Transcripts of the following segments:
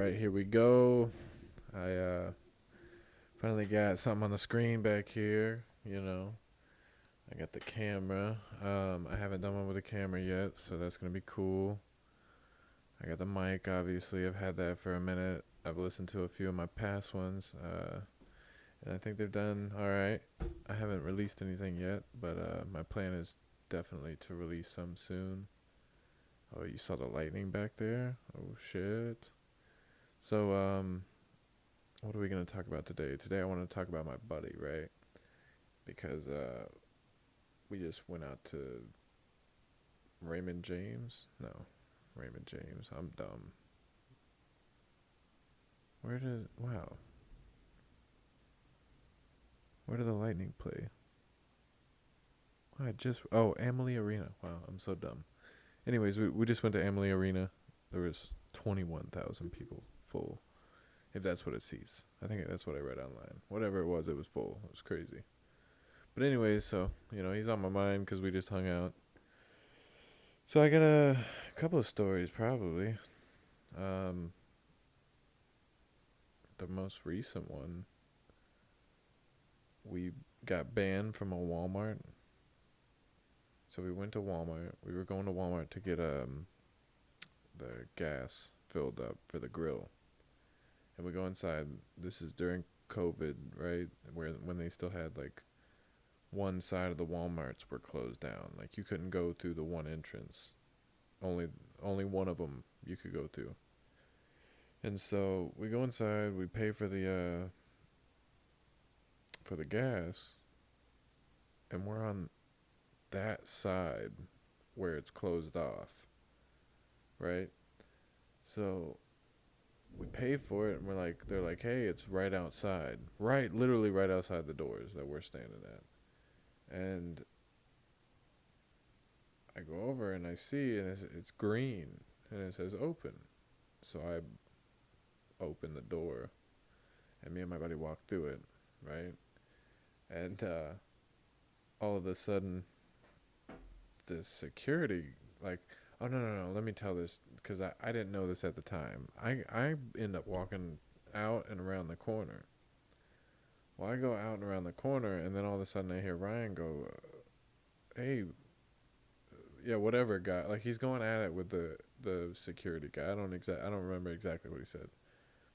right, here we go. I finally got something on the screen back here. I got the camera. I haven't done one with a camera yet, so that's gonna be cool. I got the mic. Obviously, I've had that for a minute. I've listened to a few of my past ones, and I think they've done all right. I haven't released anything yet, but my plan is definitely to release some soon. Oh, you saw the lightning back there? Oh shit. So what are we gonna talk about today? Today I want to talk about my buddy, right? Because we just went out to Raymond James. No, Raymond James. I'm dumb. Wow? Where did the lightning play? Amalie Arena. Wow, I'm so dumb. Anyways, we just went to Amalie Arena. There was 21,000 people full. If that's what it sees, I think that's what I read online. Whatever it was full. It was crazy. But anyways, so he's on my mind because we just hung out. So I got a couple of stories probably. Um, the most recent one, we got banned from a Walmart. So we went to Walmart. We were going to Walmart to get the gas filled up for the grill. And we go inside. This is during COVID, right? When they still had like one side of the Walmarts were closed down. Like you couldn't go through the one entrance. Only one of them you could go through. And so we go inside, we pay for the gas, and we're on that side where it's closed off, right? So we pay for it, and they're like, hey, it's right outside, right, literally right outside the doors that we're standing at, and I go over and I see, and it's green, and it says open, so I open the door, and me and my buddy walk through it, right, and all of a sudden the security, like, oh no, let me tell this because I didn't know this at the time. I end up walking out and around the corner. Well, I go out and around the corner, and then all of a sudden I hear Ryan go, hey, yeah, whatever guy, like he's going at it with the security guy. I don't remember exactly what he said,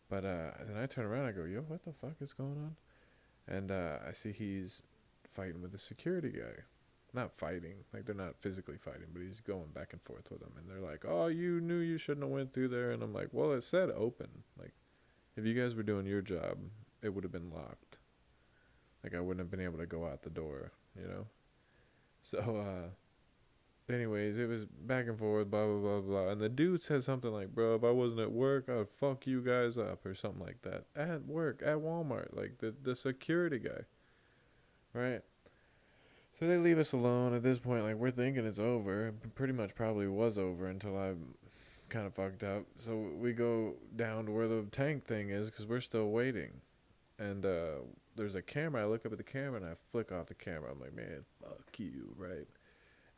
but then I turn around, I go, yo, what the fuck is going on? And I see he's fighting with the security guy. Not fighting, like they're not physically fighting, but he's going back and forth with them, and they're like, oh, you knew you shouldn't have went through there. And I'm like, well, it said open. Like, if you guys were doing your job, it would have been locked. Like, I wouldn't have been able to go out the door. So anyways, it was back and forth, blah blah blah blah, and the dude said something like, bro, if I wasn't at work, I'd fuck you guys up, or something like that, at work, at Walmart, like the security guy, right? So they leave us alone. At this point, like, we're thinking it's over. It pretty much probably was over until I kind of fucked up. So we go down to where the tank thing is because we're still waiting. And there's a camera. I look up at the camera and I flick off the camera. I'm like, man, fuck you, right?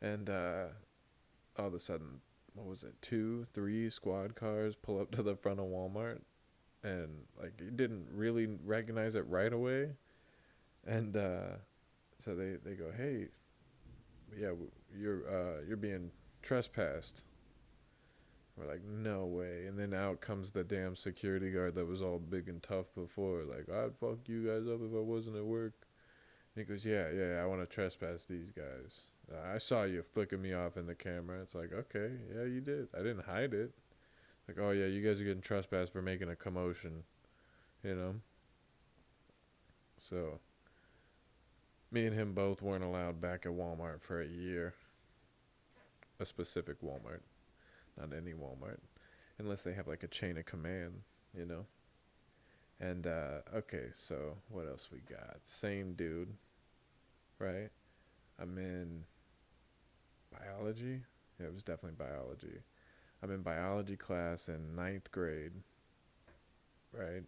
And all of a sudden, what was it? 2, 3 squad cars pull up to the front of Walmart. And, like, you didn't really recognize it right away. And so they go, hey, yeah, you're being trespassed. We're like, no way. And then out comes the damn security guard that was all big and tough before. Like, I'd fuck you guys up if I wasn't at work. And he goes, yeah, I want to trespass these guys. I saw you flicking me off in the camera. It's like, okay, yeah, you did. I didn't hide it. Like, oh yeah, you guys are getting trespassed for making a commotion, you know? So me and him both weren't allowed back at Walmart for a year. A specific Walmart, not any Walmart, unless they have like a chain of command. And okay, so what else we got? Same dude, right? I'm in biology. Yeah, it was definitely biology. I'm in biology class in ninth grade, right?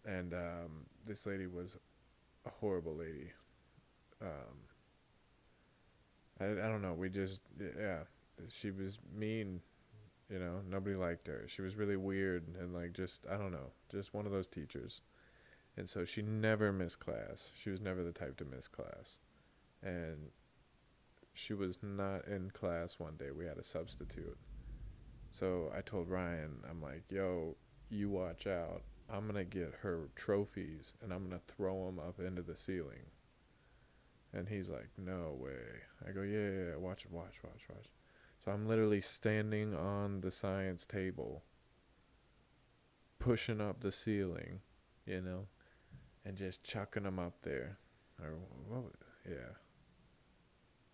And this lady was a horrible lady. Um, I don't know. We just, yeah, she was mean. Nobody liked her. She was really weird and like just I don't know, just one of those teachers. And so she never missed class. She was never the type to miss class. And she was not in class one day. We had a substitute. So I told Ryan, I'm like, yo, you watch out. I'm going to get her trophies and I'm going to throw them up into the ceiling. And he's like, no way. I go, yeah, yeah, yeah, watch, watch, watch, watch. So I'm literally standing on the science table, pushing up the ceiling, you know, and just chucking them up there. Or what? Yeah.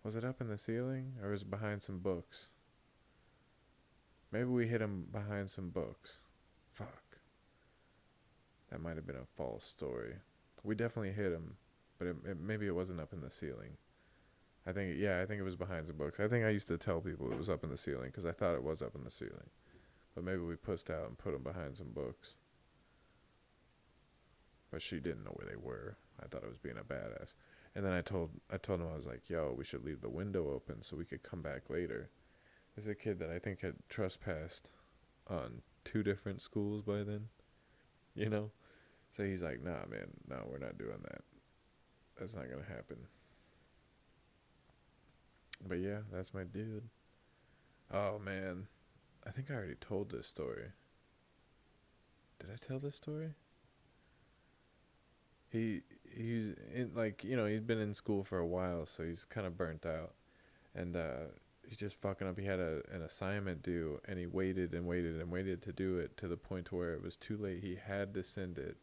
Was it up in the ceiling or was it behind some books? Maybe we hit him behind some books. Fuck. That might have been a false story. We definitely hit him, but maybe it wasn't up in the ceiling. I think it was behind some books. I think I used to tell people it was up in the ceiling because I thought it was up in the ceiling. But maybe we pushed out and put him behind some books. But she didn't know where they were. I thought I was being a badass. And then I told him I was like, yo, we should leave the window open so we could come back later. There's a kid that I think had trespassed on 2 different schools by then, you know? So he's like, nah, man, no, we're not doing that. That's not going to happen. But yeah, that's my dude. Oh, man. I think I already told this story. Did I tell this story? He's in like, he's been in school for a while, so he's kind of burnt out. And he's just fucking up. He had an assignment due, and he waited and waited and waited to do it to the point to where it was too late. He had to send it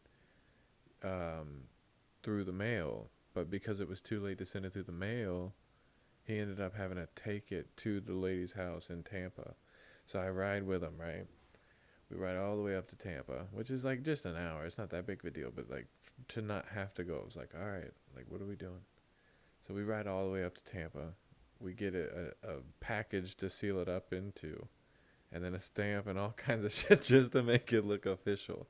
through the mail, but because it was too late to send it through the mail, he ended up having to take it to the lady's house in Tampa. So I ride with him, right? We ride all the way up to Tampa, which is like just an hour. It's not that big of a deal, but like to not have to go, it was like, all right, like what are we doing? So we ride all the way up to Tampa. We get a package to seal it up into, and then a stamp and all kinds of shit just to make it look official.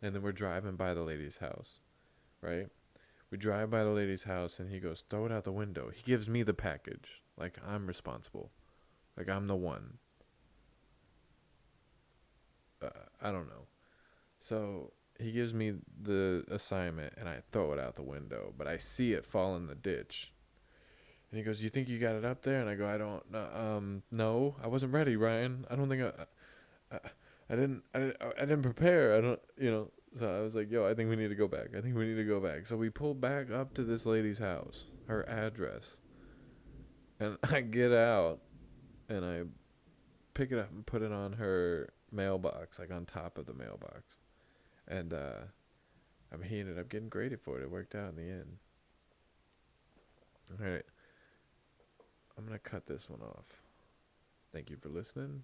And then we're driving by the lady's house, right? We drive by the lady's house, and he goes, throw it out the window. He gives me the package. Like, I'm responsible. Like, I'm the one. I don't know. So he gives me the assignment, and I throw it out the window. But I see it fall in the ditch. And he goes, you think you got it up there? And I go, I don't, no, I wasn't ready, Ryan. I don't think I didn't prepare. I don't, So I was like, yo, I think we need to go back. I think we need to go back. So we pull back up to this lady's house, her address. And I get out and I pick it up and put it on her mailbox, like on top of the mailbox. And, he ended up getting graded for it. It worked out in the end. All right. I'm going to cut this one off. Thank you for listening.